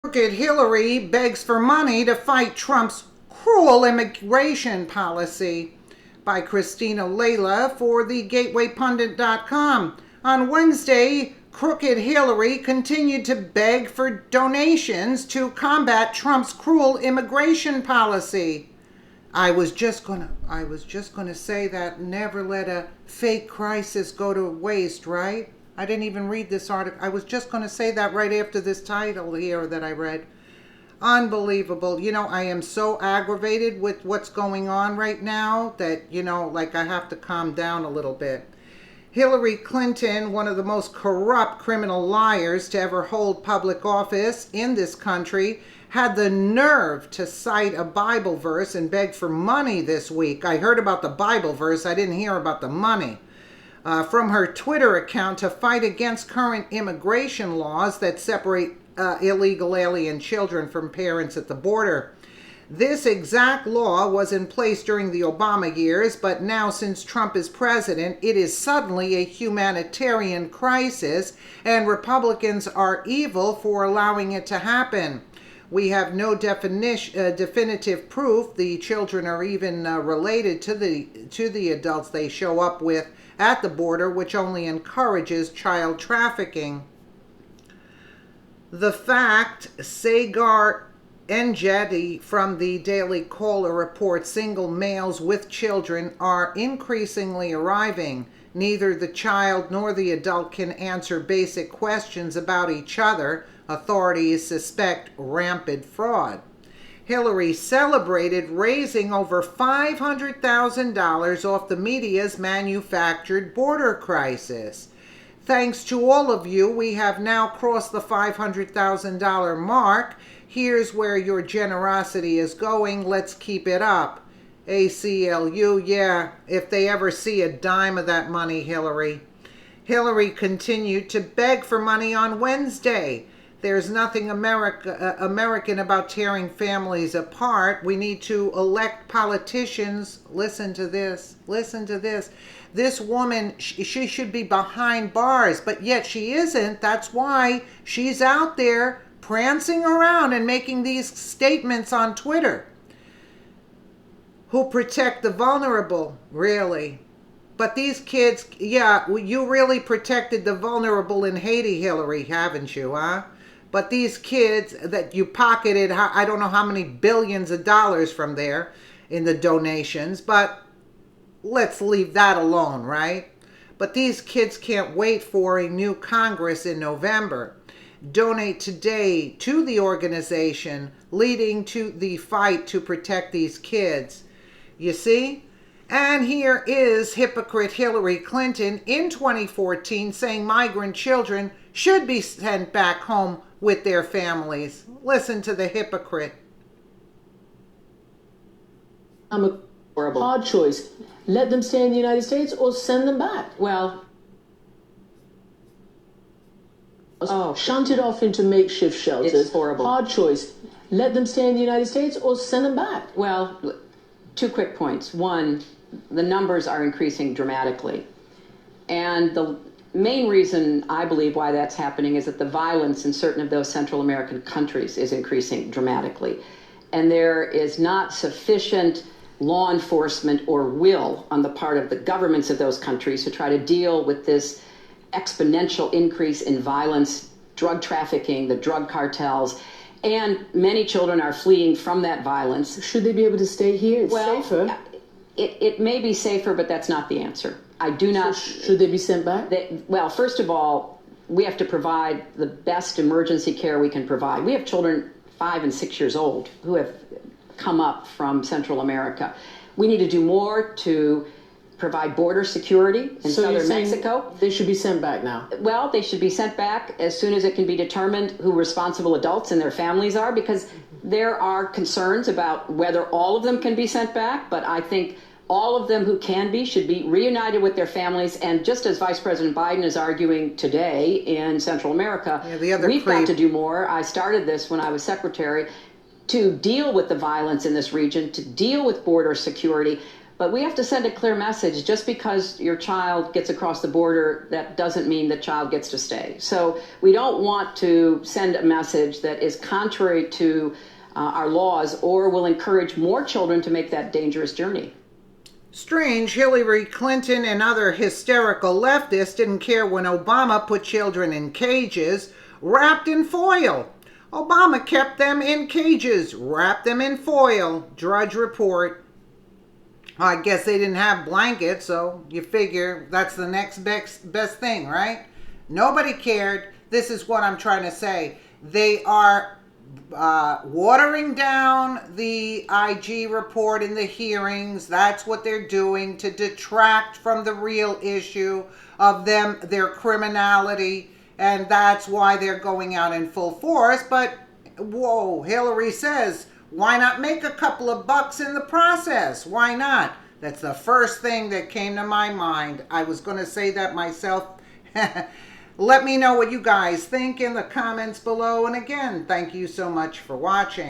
Crooked Hillary begs for money to fight Trump's cruel immigration policy, by Christina Layla for the GatewayPundit.com. On Wednesday, Crooked Hillary continued to beg for donations to combat Trump's cruel immigration policy. I was just gonna say that never let a fake crisis go to waste, right? I didn't even read this article. I was just going to say that right after this title here that I read. Unbelievable. I am so aggravated with what's going on right now that, I have to calm down a little bit. Hillary Clinton, one of the most corrupt criminal liars to ever hold public office in this country, had the nerve to cite a Bible verse and beg for money this week. I heard about the Bible verse. I didn't hear about the money. From her Twitter account to fight against current immigration laws that separate illegal alien children from parents at the border. This exact law was in place during the Obama years, but now since Trump is president, it is suddenly a humanitarian crisis, and Republicans are evil for allowing it to happen. We have no definitive proof the children are even related to the adults they show up with at the border, which only encourages child trafficking. The fact, Sagar Enjeti from the Daily Caller reports, single males with children are increasingly arriving. Neither the child nor the adult can answer basic questions about each other. Authorities suspect rampant fraud. Hillary celebrated raising over $500,000 off the media's manufactured border crisis. Thanks to all of you, we have now crossed the $500,000 mark. Here's where your generosity is going. Let's keep it up. ACLU, yeah, if they ever see a dime of that money, Hillary. Hillary continued to beg for money on Wednesday. There's nothing American about tearing families apart. We need to elect politicians. Listen to this. Listen to this. This woman, she should be behind bars, but yet she isn't. That's why she's out there prancing around and making these statements on Twitter. Who protect the vulnerable, really. But these kids, yeah, you really protected the vulnerable in Haiti, Hillary, haven't you, huh? But these kids that you pocketed, I don't know how many billions of dollars from there in the donations, but let's leave that alone, right? But these kids can't wait for a new Congress in November. Donate today to the organization leading to the fight to protect these kids. You see? And here is hypocrite Hillary Clinton in 2014 saying migrant children should be sent back home with their families. Listen to the hypocrite. I'm a horrible hard choice. Let them stay in the United States or send them back. Well, shunted off into makeshift shelters. It's horrible. Hard choice. Let them stay in the United States or send them back. Well, 2 quick points. One, the numbers are increasing dramatically. And the main reason I believe why that's happening is that the violence in certain of those Central American countries is increasing dramatically. And there is not sufficient law enforcement or will on the part of the governments of those countries to try to deal with this exponential increase in violence, drug trafficking, the drug cartels, and many children are fleeing from that violence. Should they be able to stay here? It's safer. It may be safer, but that's not the answer. I do not. So should they be sent back? Well, first of all, we have to provide the best emergency care we can provide. We have children 5 and 6 years old who have come up from Central America. We need to do more to provide border security in southern Mexico. They should be sent back now. Well, they should be sent back as soon as it can be determined who responsible adults and their families are, because there are concerns about whether all of them can be sent back, but I think all of them who can be should be reunited with their families. And just as Vice President Biden is arguing today in Central America, we've got to do more. I started this when I was secretary to deal with the violence in this region, to deal with border security. But we have to send a clear message. Just because your child gets across the border, that doesn't mean the child gets to stay. So we don't want to send a message that is contrary to our laws or will encourage more children to make that dangerous journey. Strange, Hillary Clinton and other hysterical leftists didn't care when Obama put children in cages wrapped in foil. Obama kept them in cages, wrapped them in foil. Drudge Report. I guess they didn't have blankets, so you figure that's the next best thing, right? Nobody cared. This is what I'm trying to say. They are watering down the IG report in the hearings. That's what they're doing to detract from the real issue of them, their criminality. And that's why they're going out in full force. But, whoa, Hillary says, why not make a couple of bucks in the process? Why not? That's the first thing that came to my mind. I was going to say that myself. Let me know what you guys think in the comments below. And again, thank you so much for watching.